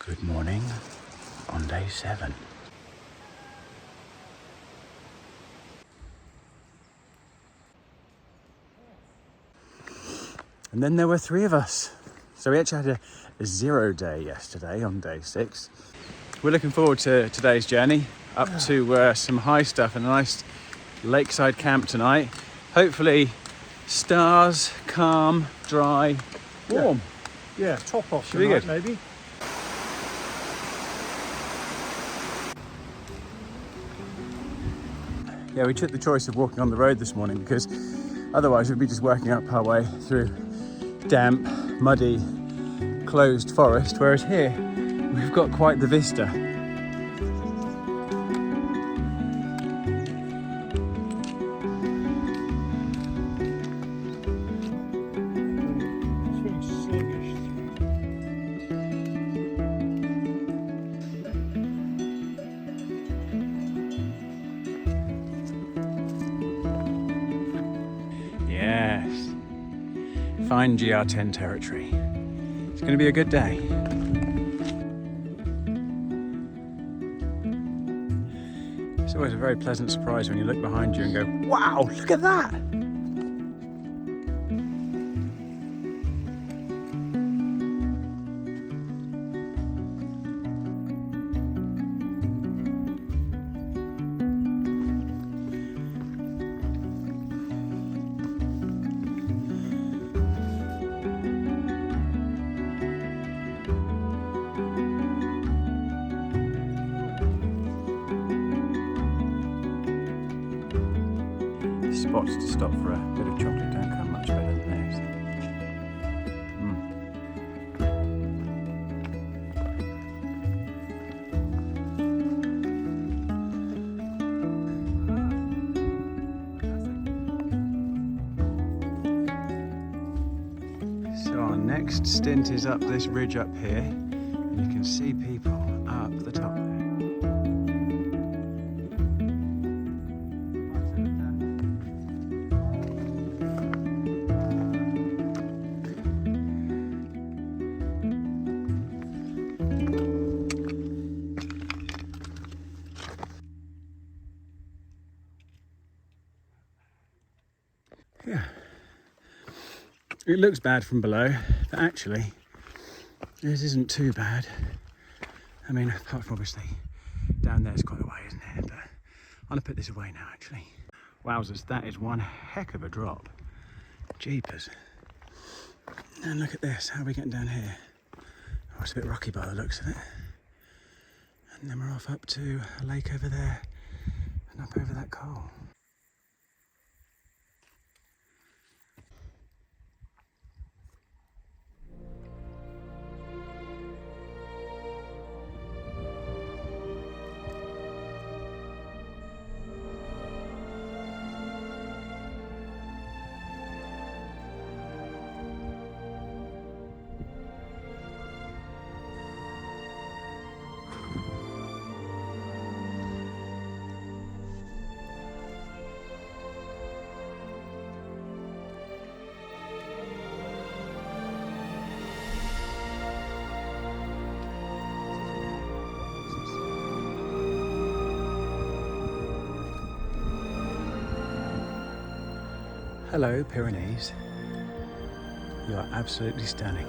Good morning on day 7. And then there were 3 of us. So we actually had a 0 day yesterday on day 6. We're looking forward to today's journey up to some high stuff and a nice lakeside camp tonight. Hopefully stars, calm, dry, warm. Yeah, top off Should be tonight, good. maybe. Yeah, we took the choice of walking on the road this morning because otherwise we'd be just working up our way through damp, muddy, closed forest, whereas here we've got quite the vista. Yes, fine GR10 territory. It's going to be a good day. It's always a very pleasant surprise when you look behind you and go, wow, look at that! Spots to stop for a bit of chocolate don't come much better than those. So our next stint is up this ridge up here, and you can see people up the top there. Yeah, it looks bad from below, but actually this isn't too bad. I mean, apart from obviously down there is quite a way, isn't it? But I'm gonna put this away now actually. Wowzers, that is one heck of a drop. Jeepers. And look at this, how are we getting down here? Oh, it's a bit rocky by the looks of it. And then we're off up to a lake over there and up over that coal. Hello, Pyrenees. You are absolutely stunning.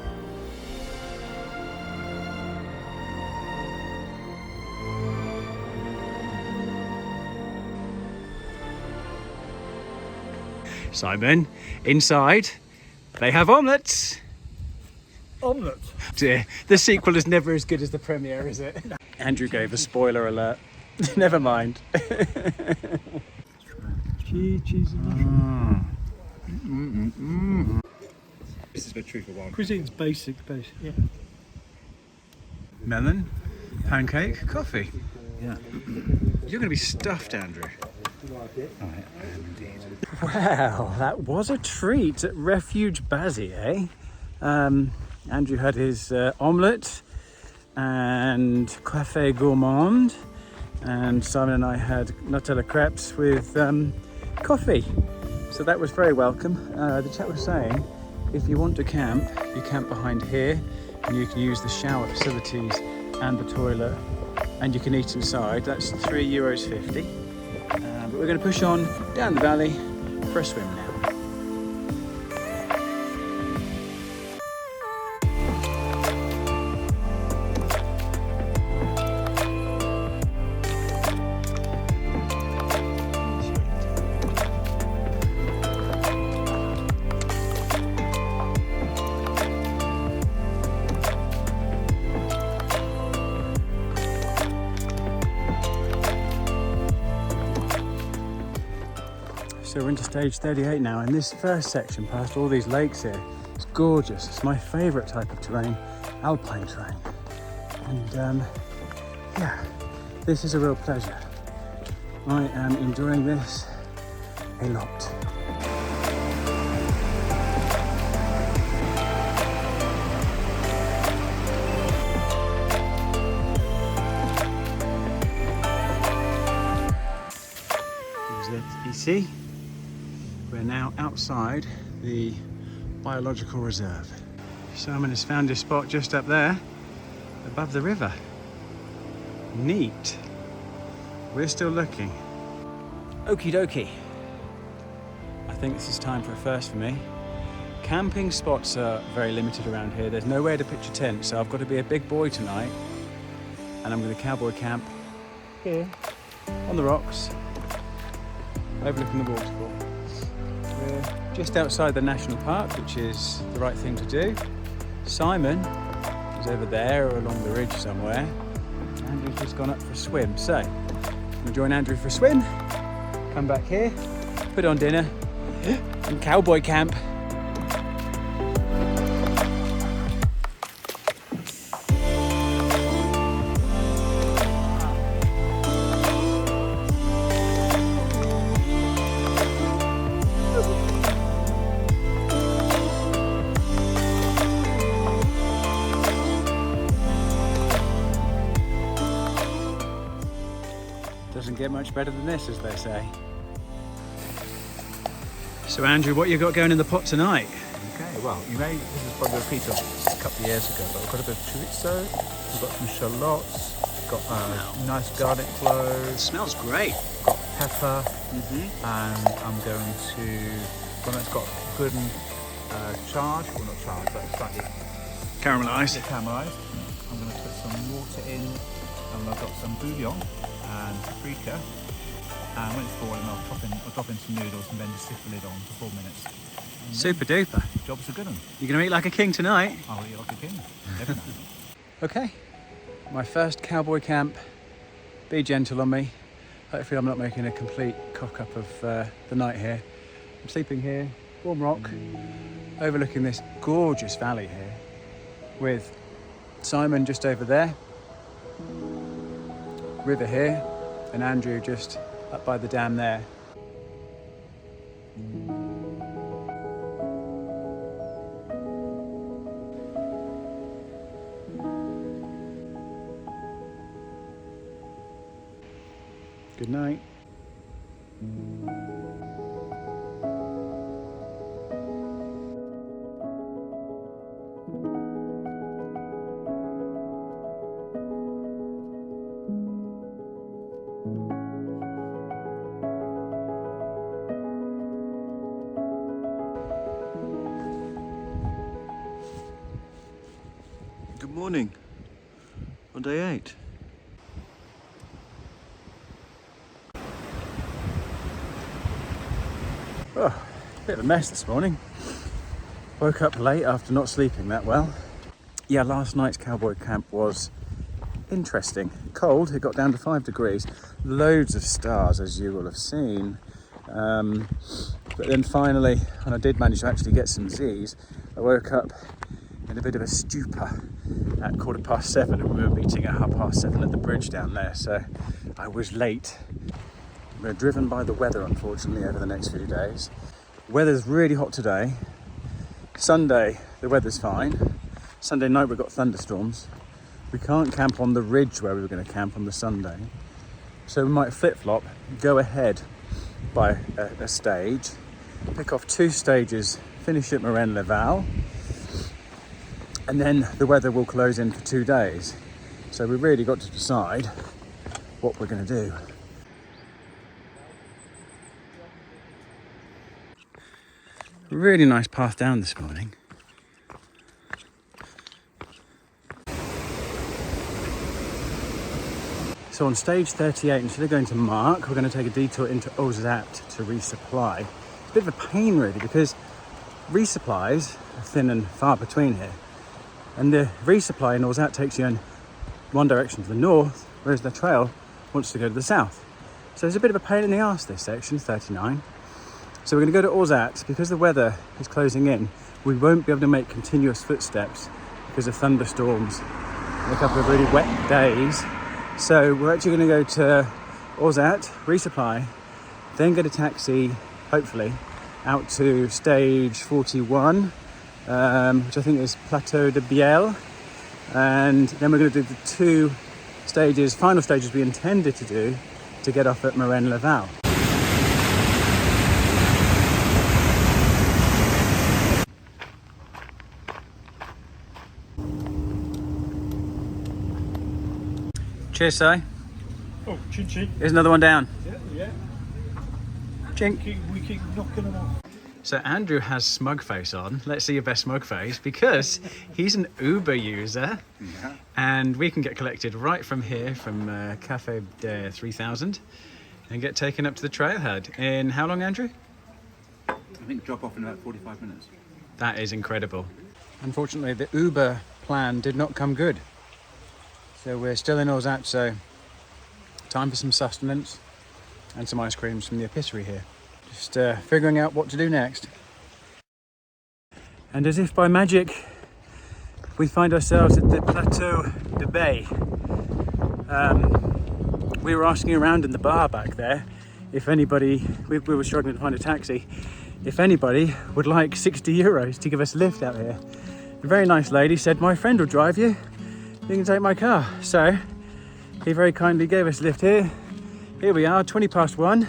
Simon, inside, they have omelettes. Omelette. Dear, the sequel is never as good as the premiere, is it? Andrew gave a spoiler alert. Never mind. Cheese This is the truth of one. Cuisine's basic, yeah. Melon, pancake, coffee. Yeah. You're going to be stuffed, Andrew. I am indeed. Well, that was a treat at Refuge Bazzi, eh? Andrew had his omelette and café gourmand, and Simon and I had Nutella crepes with coffee. So that was very welcome. The chat was saying if you want to camp, you camp behind here and you can use the shower facilities and the toilet, and you can eat inside. That's €3.50. But we're going to push on down the valley for a swim now. So we're into stage 38 now, and this first section past all these lakes here, it's gorgeous. It's my favourite type of terrain, alpine terrain. And yeah, this is a real pleasure. I am enjoying this a lot. You see? We're now outside the biological reserve. Simon has found his spot just up there, above the river. Neat. We're still looking. Okie dokie. I think this is time for a first for me. Camping spots are very limited around here. There's nowhere to pitch a tent, so I've got to be a big boy tonight. And I'm going to cowboy camp here on the rocks, overlooking the waterfall. We're just outside the national park, which is the right thing to do. Simon is over there or along the ridge somewhere. Andrew's just gone up for a swim. So, I'm going to join Andrew for a swim, come back here, put on dinner, and cowboy camp. Doesn't get much better than this, as they say. So Andrew, what you got going in the pot tonight? Okay, well, this is probably a repeat of a couple of years ago, but we've got a bit of chorizo, we've got some shallots, got nice garlic cloves. It smells great. Got pepper, and I'm going to, when it's got good charred, well not charred, but slightly Caramelised. caramelised, I'm going to put some water in, and I've got some bouillon and paprika, and when it's boiling I'll drop in some noodles and then just stick the lid on for 4 minutes. And Super duper. Job's a good one. You're going to eat like a king tonight? I'll eat like a king, every night. Okay, my first cowboy camp. Be gentle on me. Hopefully I'm not making a complete cock up of the night here. I'm sleeping here, warm rock, overlooking this gorgeous valley here, with Simon just over there, river here, and Andrew just up by the dam there. Good night. Good morning on day 8. Oh, bit of a mess this morning. Woke up late after not sleeping that well. Yeah, last night's cowboy camp was interesting. Cold, it got down to 5 degrees. Loads of stars, as you will have seen. But then finally, when I did manage to actually get some Z's, I woke up in a bit of a stupor at 7:15, and we were meeting at 7:30 at the bridge down there, so I was late. We're driven by the weather, unfortunately, over the next few days. Weather's really hot today. Sunday, the weather's fine. Sunday night, we've got thunderstorms. We can't camp on the ridge where we were going to camp on the Sunday, so we might flip-flop, go ahead by a stage, pick off 2 stages, finish at Merens-les-Vals, and then the weather will close in for 2 days. So we've really got to decide what we're going to do. Really nice path down this morning. So on stage 38, instead of going to Marc, we're going to take a detour into Ozat to resupply. It's a bit of a pain really, because resupplies are thin and far between here. And the resupply in Ozat takes you in one direction to the north, whereas the trail wants to go to the south. So it's a bit of a pain in the arse, this section, 39. So we're going to go to Ozat. Because the weather is closing in, we won't be able to make continuous footsteps because of thunderstorms and a couple of really wet days. So we're actually going to go to Ozat, resupply, then get a taxi, hopefully, out to stage 41, which I think is Plateau de Biel. And then we're going to do the 2 stages, final stages we intended to do to get off at Merens-les-Vals. Cheers, Si. Oh, chin chin. Here's another one down. Yeah. Chink. We keep knocking them off. So Andrew has smug face on. Let's see your best smug face, because he's an Uber user, and we can get collected right from here, from Cafe de 3000, and get taken up to the trailhead in how long, Andrew? I think drop off in about 45 minutes. That is incredible. Unfortunately, the Uber plan did not come good. So we're still in Ozat, so time for some sustenance and some ice creams from the epicerie here. Just figuring out what to do next. And as if by magic, we find ourselves at the Plateau de Bay. We were asking around in the bar back there if anybody, we were struggling to find a taxi, if anybody would like 60 euros to give us a lift out here. A very nice lady said, "My friend will drive you. You can take my car." So he very kindly gave us a lift here. Here we are, 20 past 1.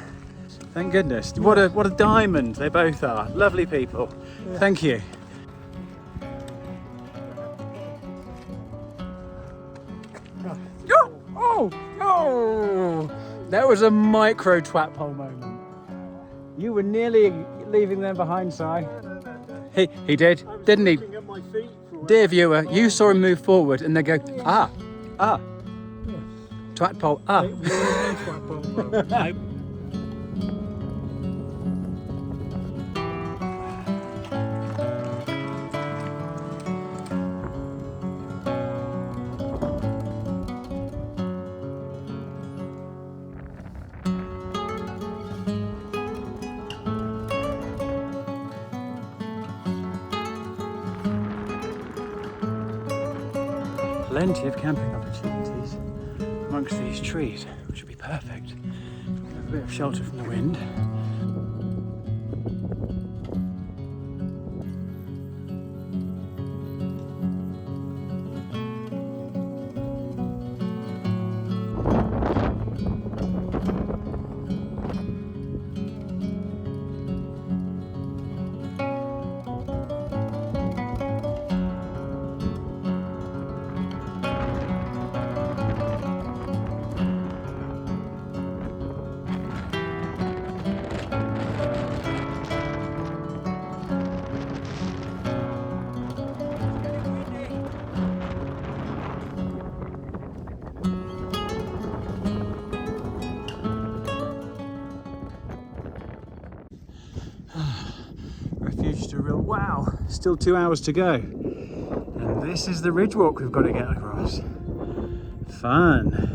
Thank goodness. What a diamond they both are. Lovely people. Yeah. Thank you. Oh! That was a micro twat pole moment. You were nearly leaving them behind, Si. He did, didn't he? Dear viewer, you saw him move forward and they go, ah. Twat pole, ah. Plenty of camping opportunities amongst these trees, which would be perfect. Have a bit of shelter from the wind. Refuge to real wow, still 2 hours to go. And this is the ridge walk we've got to get across. Fun.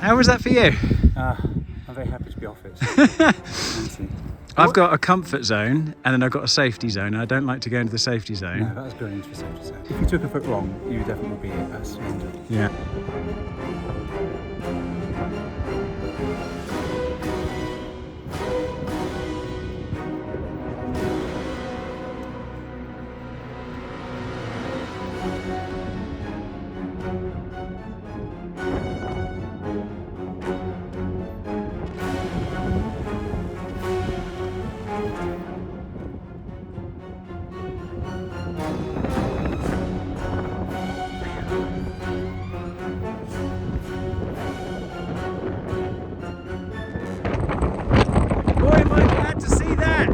How was that for you? I'm very happy to be off it. Thank you. I've got a comfort zone and then I've got a safety zone, and I don't like to go into the safety zone. No, that was going into the safety zone. If you took a foot wrong, you would definitely be at us, isn't it? Yeah. Boy, am I glad to see that!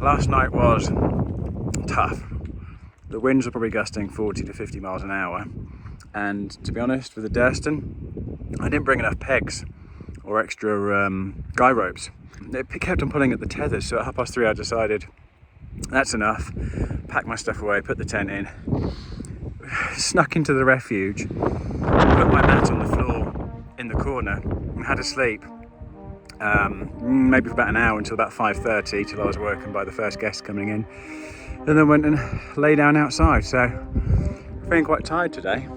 Last night was tough. The winds were probably gusting 40 to 50 miles an hour, and to be honest, with the Durston, I didn't bring enough pegs or extra guy ropes. It kept on pulling at the tethers, so at 3:30 I decided that's enough, packed my stuff away, put the tent in, snuck into the refuge, put my mat on the floor in the corner and had a sleep. Maybe for about an hour until about 5:30, till I was woken by the first guest coming in, and then went and lay down outside. So feeling quite tired today.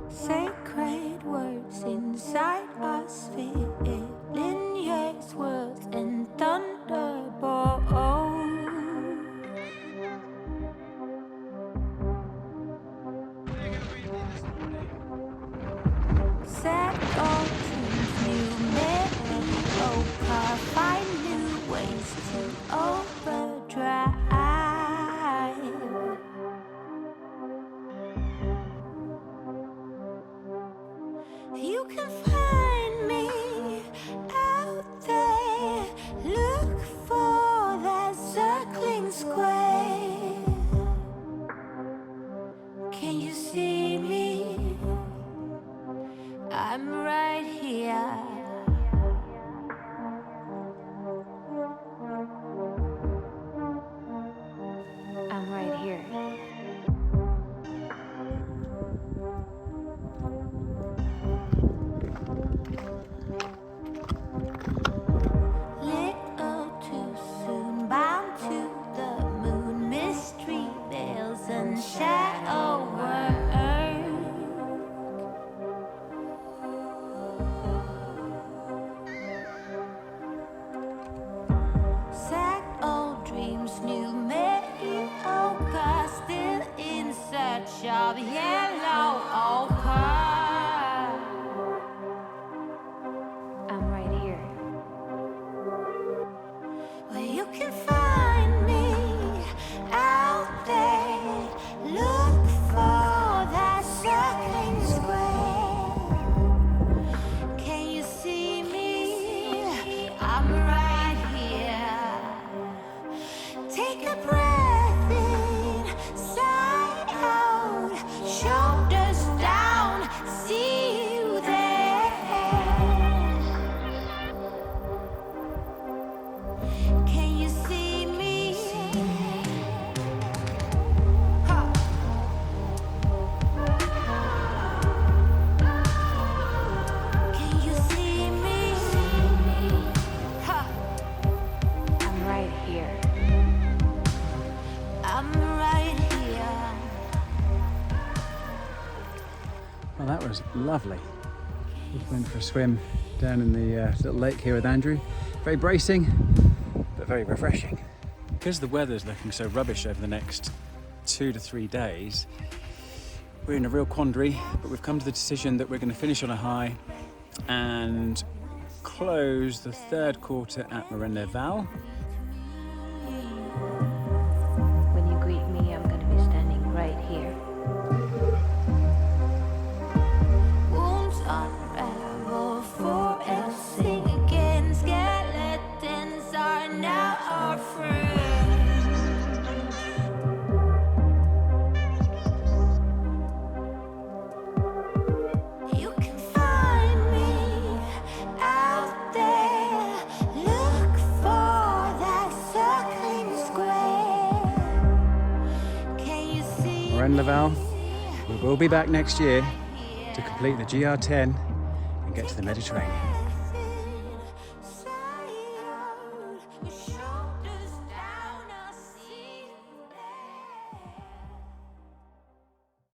Sacred words inside us, filling yes words and thunderbolts. Set all dreams new, mediocre, find new ways to overdrive. You can find me out there, look for that circling square. Can you see me? I'm right here. I'm right here. Little too soon, bound to the moon, mystery veils and shadow work. Sacked old dreams, new mediocre, still in search of yellow ochre. I'm right here. Well, you can find me out there. Look for that circling square. Can you see me? I'm right here. Take a breath in, sigh out, shoulders down, see you there. Can you see me? Ha. Can you see me? Ha. I'm right here. I'm right here. Well, that was lovely. We went for a swim down in the little lake here with Andrew. Very bracing, but very refreshing. Because the weather's looking so rubbish over the next 2 to 3 days, We're in a real quandary, but we've come to the decision that we're going to finish on a high and close the third quarter at Merens-les-Vals. When you greet me, I'm going to be standing right here. Wounds unravel for us. Sing again. Skeletons are now our friends. You can find me out there. Look for that circling square. Can you see Merens-les-Vals. We will be back next year to complete the GR10 and get to the Mediterranean.